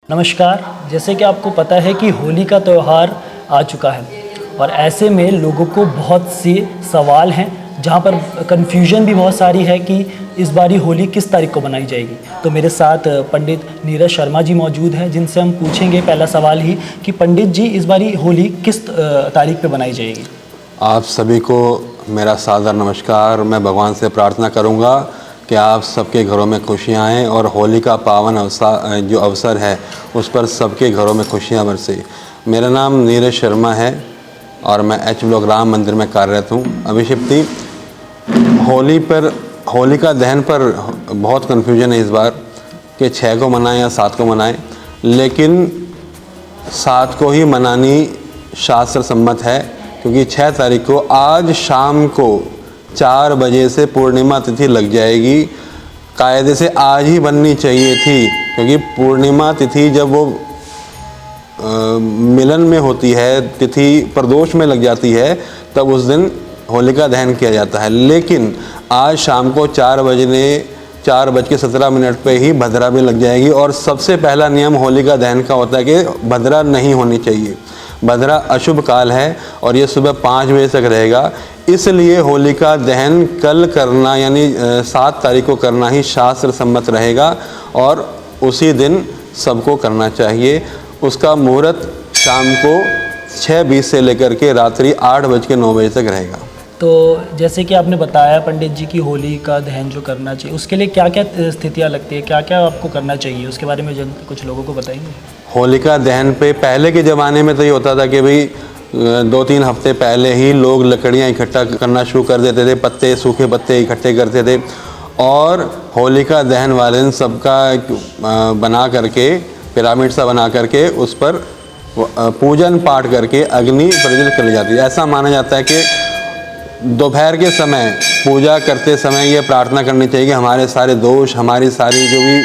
नमस्कार। जैसे कि आपको पता है कि होली का त्यौहार आ चुका है और ऐसे में लोगों को बहुत से सवाल हैं जहाँ पर कन्फ्यूजन भी बहुत सारी है कि इस बारी होली किस तारीख को मनाई जाएगी। तो मेरे साथ पंडित नीरज शर्मा जी मौजूद हैं जिनसे हम पूछेंगे पहला सवाल ही कि पंडित जी इस बारी होली किस तारीख पे मनाई जाएगी। आप सभी को मेरा सादर नमस्कार। मैं भगवान से प्रार्थना करूंगा कि आप सबके घरों में खुशियां आएँ और होली का पावन अवसर है उस पर सबके घरों में खुशियां बरसे। मेरा नाम नीरज शर्मा है और मैं एच ब्लॉक राम मंदिर में कार्यरत हूँ। अभिषिप्ति होली का दहन पर बहुत कन्फ्यूजन है इस बार कि 6 को मनाएं या 7 को मनाएं, लेकिन 7 को ही मनानी शास्त्र सम्मत है क्योंकि 6 तारीख को आज शाम को 4 बजे से पूर्णिमा तिथि लग जाएगी। कायदे से आज ही बननी चाहिए थी क्योंकि पूर्णिमा तिथि जब वो मिलन में होती है, तिथि प्रदोष में लग जाती है, तब उस दिन होलिका दहन किया जाता है। लेकिन आज शाम को 4:17 पे ही भद्रा भी लग जाएगी और सबसे पहला नियम होलिका दहन का होता है कि भद्रा नहीं होनी चाहिए। भद्रा अशुभ काल है और ये सुबह 5 बजे तक रहेगा। इसलिए होलिका दहन कल करना यानी 7 तारीख को करना ही शास्त्र सम्मत रहेगा और उसी दिन सबको करना चाहिए। उसका मुहूर्त शाम को 6:20 से लेकर के रात्रि 8:09 बजे तक रहेगा। तो जैसे कि आपने बताया पंडित जी की होली का दहन जो करना चाहिए उसके लिए क्या क्या स्थितियाँ लगती है, क्या क्या आपको करना चाहिए, उसके बारे में कुछ लोगों को बताएंगे। होलिका दहन पे पहले के ज़माने में तो ये होता था कि भाई 2-3 हफ्ते पहले ही लोग लकड़ियाँ इकट्ठा करना शुरू कर देते थे, पत्ते, सूखे पत्ते इकट्ठे करते थे और होलिका दहन वाले दिन सबका बना करके पिरामिड सा बना करके उस पर पूजन पाठ करके अग्नि प्रज्वलित कर ली जाती है। ऐसा माना जाता है कि दोपहर के समय पूजा करते समय ये प्रार्थना करनी चाहिए कि हमारे सारे दोष, हमारी सारी जो भी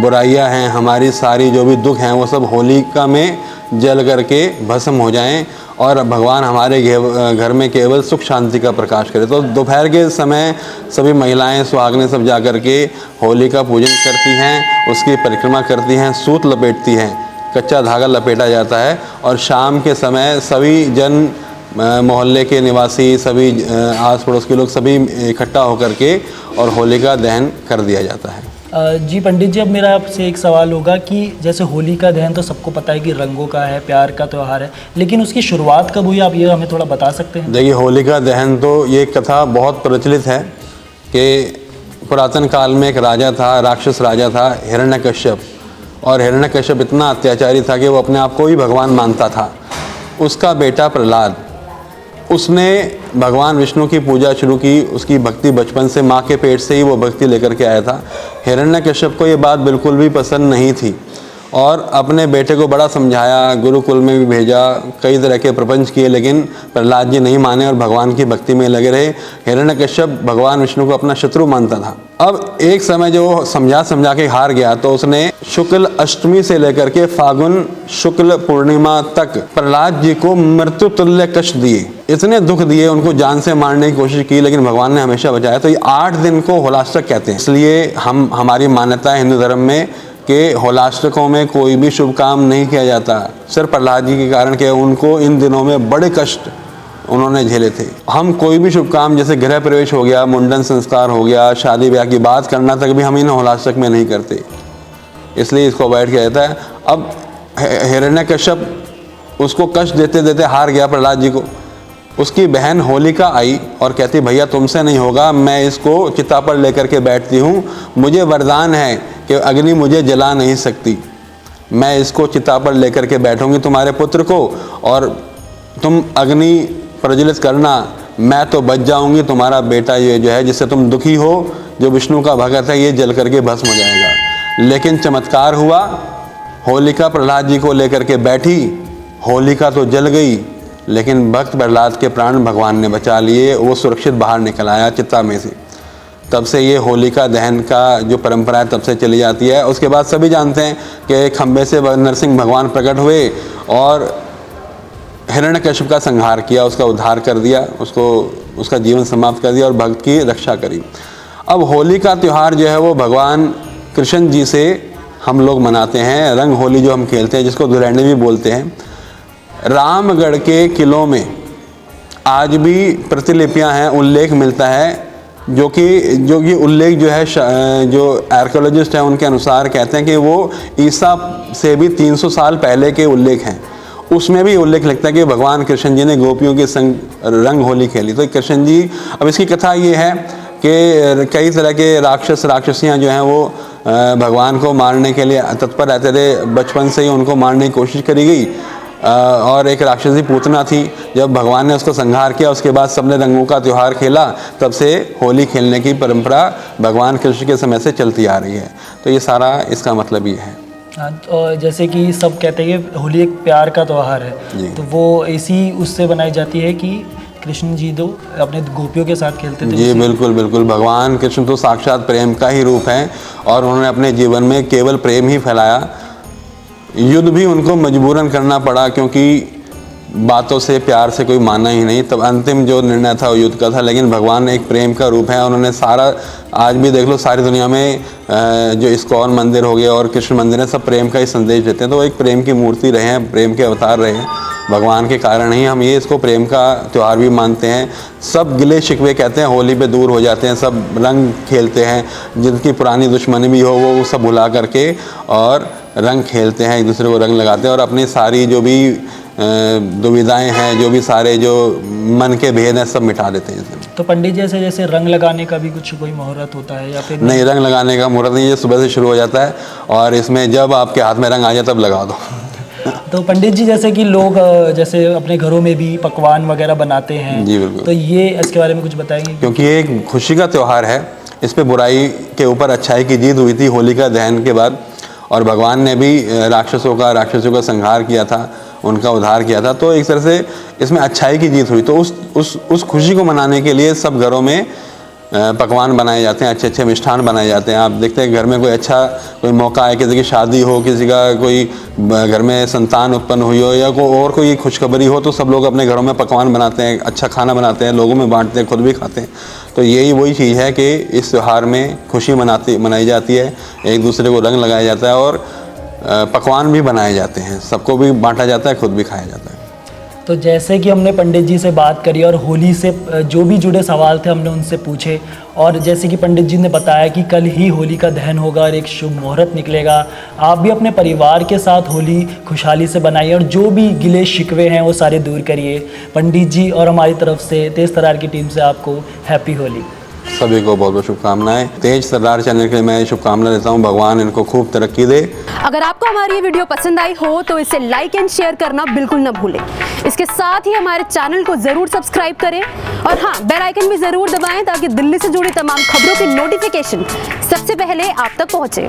बुराइयां हैं, हमारी सारी जो भी दुख हैं वो सब होलिका में जल करके भस्म हो जाएं और भगवान हमारे घर में केवल सुख शांति का प्रकाश करे। तो दोपहर के समय सभी महिलाएं सुहागनें सब जा कर के होली का पूजन करती हैं, उसकी परिक्रमा करती हैं, सूत लपेटती हैं, कच्चा धागा लपेटा जाता है और शाम के समय सभी जन मोहल्ले के निवासी, सभी आस पड़ोस के लोग सभी इकट्ठा होकर के और होलिका दहन कर दिया जाता है। जी पंडित जी, अब मेरा आपसे एक सवाल होगा कि जैसे होली का दहन तो सबको पता है कि रंगों का है, प्यार का त्यौहार है, लेकिन उसकी शुरुआत कब हुई, आप ये हमें थोड़ा बता सकते हैं। देखिए, होलिका दहन तो ये कथा बहुत प्रचलित है कि पुरातन काल में एक राजा था, राक्षस राजा था हिरण्यकश्यप, और हिरण्यकश्यप इतना अत्याचारी था कि वो अपने आप को ही भगवान मानता था। उसका बेटा प्रहलाद, उसने भगवान विष्णु की पूजा शुरू की। उसकी भक्ति बचपन से, माँ के पेट से ही वो भक्ति लेकर के आया था। हिरण्यकश्यप को ये बात बिल्कुल भी पसंद नहीं थी और अपने बेटे को बड़ा समझाया, गुरुकुल में भी भेजा, कई तरह के प्रपंच किए, लेकिन प्रहलाद जी नहीं माने और भगवान की भक्ति में लगे रहे। हिरण्यकश्यप भगवान विष्णु को अपना शत्रु मानता था। अब एक समय जो समझा के हार गया तो उसने शुक्ल अष्टमी से लेकर के फागुन शुक्ल पूर्णिमा तक प्रहलाद जी को मृत्यु तुल्य कष्ट दिए, इतने दुख दिए, उनको जान से मारने की कोशिश की, लेकिन भगवान ने हमेशा बचाया। तो ये 8 दिन को होलाष्टक कहते हैं। इसलिए हमारी मान्यता है हिंदू धर्म में कि होलाष्टकों में कोई भी शुभ काम नहीं किया जाता, सिर्फ प्रहलाद जी के कारण के उनको इन दिनों में बड़े कष्ट उन्होंने झेले थे। हम कोई भी शुभ काम जैसे गृह प्रवेश हो गया, मुंडन संस्कार हो गया, शादी ब्याह की बात करना तक भी हम इन होलाष्टक में नहीं करते, इसलिए इसको अवॉइड किया जाता है। अब हिरण्यकश्यप उसको कष्ट देते देते हार गया प्रहलाद जी को। उसकी बहन होलिका आई और कहती, भैया तुमसे नहीं होगा, मैं इसको चिता पर लेकर के बैठती हूँ, मुझे वरदान है कि अग्नि मुझे जला नहीं सकती, मैं इसको चिता पर लेकर के बैठूंगी तुम्हारे पुत्र को और तुम अग्नि प्रज्वलित करना, मैं तो बच जाऊंगी, तुम्हारा बेटा ये जो है जिससे तुम दुखी हो, जो विष्णु का भगत है, ये जल करके भस्म हो जाएगा। लेकिन चमत्कार हुआ, होलिका प्रहलाद जी को लेकर के बैठी, होलिका तो जल गई, लेकिन भक्त प्रहलाद के प्राण भगवान ने बचा लिए, वो सुरक्षित बाहर निकल आया चिता में से। तब से ये होलिका दहन का जो परंपरा है तब से चली जाती है। उसके बाद सभी जानते हैं कि खंबे से नरसिंह भगवान प्रकट हुए और हिरण्यकश्यप का संहार किया, उसका उद्धार कर दिया, उसका जीवन समाप्त कर दिया और भक्त की रक्षा करी। अब होली का त्यौहार जो है वो भगवान कृष्ण जी से हम लोग मनाते हैं, रंग होली जो हम खेलते हैं, जिसको धुलैंडी भी बोलते हैं। रामगढ़ के किलों में आज भी प्रतिलिपियां हैं, उल्लेख मिलता है, जो कि उल्लेख जो है जो आर्कियोलॉजिस्ट हैं उनके अनुसार कहते हैं कि वो ईसा से भी 300 साल पहले के उल्लेख हैं। उसमें भी उल्लेख लगता है कि भगवान कृष्ण जी ने गोपियों के संग रंग होली खेली। तो कृष्ण जी, अब इसकी कथा ये है कि कई तरह के राक्षसियाँ जो हैं वो भगवान को मारने के लिए तत्पर रहते थे। बचपन से ही उनको मारने की कोशिश करी गई और एक राक्षसी पूतना थी। जब भगवान ने उसको संहार किया, उसके बाद सबने रंगों का त्यौहार खेला। तब से होली खेलने की परंपरा भगवान कृष्ण के समय से चलती आ रही है। तो ये सारा इसका मतलब ये है। और जैसे कि सब कहते हैं कि होली एक प्यार का त्यौहार है, तो वो इसी उससे बनाई जाती है कि कृष्ण जी तो अपने गोपियों के साथ खेलते थे। जी बिल्कुल बिल्कुल, भगवान कृष्ण तो साक्षात प्रेम का ही रूप है और उन्होंने अपने जीवन में केवल प्रेम ही फैलाया। युद्ध भी उनको मजबूरन करना पड़ा, क्योंकि बातों से प्यार से कोई माना ही नहीं। तब अंतिम जो निर्णय था वो युद्ध का था। लेकिन भगवान एक प्रेम का रूप है। उन्होंने सारा, आज भी देख लो सारी दुनिया में जो इस्कॉन मंदिर हो गया और कृष्ण मंदिर है, सब प्रेम का ही संदेश देते हैं। तो एक प्रेम की मूर्ति रहे हैं, प्रेम के अवतार रहे हैं। भगवान के कारण ही हम ये इसको प्रेम का त्यौहार भी मानते हैं। सब गिले शिकवे कहते हैं होली पे दूर हो जाते हैं, सब रंग खेलते हैं। जिनकी पुरानी दुश्मनी भी हो वो सब भुला करके और रंग खेलते हैं, एक दूसरे को रंग लगाते हैं और अपनी सारी जो भी दुविधाएं हैं, जो भी सारे जो मन के भेद हैं, सब मिटा देते हैं। तो पंडित जी जैसे रंग लगाने का भी कुछ कोई मुहूर्त होता है या फिर नहीं? रंग लगाने का मुहूर्त नहीं, ये सुबह से शुरू हो जाता है और इसमें जब आपके हाथ में रंग आ जाए तब लगा दो। तो पंडित जी जैसे कि लोग जैसे अपने घरों में भी पकवान वगैरह बनाते हैं। जी बिल्कुल। तो ये इसके बारे में कुछ बताएंगे? क्योंकि ये एक खुशी का त्यौहार है, इस पे बुराई के ऊपर अच्छाई की जीत हुई थी होलिका दहन के बाद, और भगवान ने भी राक्षसों का संहार किया था, उनका उद्धार किया था। तो एक तरह से इसमें अच्छाई की जीत हुई। तो उस खुशी को मनाने के लिए सब घरों में पकवान बनाए जाते हैं, अच्छे अच्छे मिष्ठान बनाए जाते हैं। आप देखते हैं घर में कोई मौका है, किसी की शादी हो, किसी का कोई घर में संतान उत्पन्न हुई हो या कोई खुशखबरी हो, तो सब लोग अपने घरों में पकवान बनाते हैं, अच्छा खाना बनाते हैं, लोगों में बांटते हैं, खुद भी खाते हैं। तो यही वही चीज़ है कि इस त्यौहार में खुशी मनाई जाती है, एक दूसरे को रंग लगाया जाता है और पकवान भी बनाए जाते हैं, सबको भी बांटा जाता है, खुद भी खाया जाता है। तो जैसे कि हमने पंडित जी से बात करी और होली से जो भी जुड़े सवाल थे हमने उनसे पूछे, और जैसे कि पंडित जी ने बताया कि कल ही होली का दहन होगा और एक शुभ मुहूर्त निकलेगा। आप भी अपने परिवार के साथ होली खुशहाली से बनाइए और जो भी गिले शिकवे हैं वो सारे दूर करिए। पंडित जी और हमारी तरफ से तेज तर्रार की टीम से आपको हैप्पी होली। सभी को बहुत बहुत शुभकामनाएं। तेज तर्रार चैनल के लिए मैं शुभकामना देता हूं, भगवान इनको खूब तरक्की दे। अगर आपको हमारी ये वीडियो पसंद आई हो तो इसे लाइक एंड शेयर करना बिल्कुल न भूलें। इसके साथ ही हमारे चैनल को जरूर सब्सक्राइब करें और हाँ, बेल आइकन भी जरूर दबाएं ताकि दिल्ली से जुड़ी तमाम खबरों की नोटिफिकेशन सबसे पहले आप तक पहुंचे।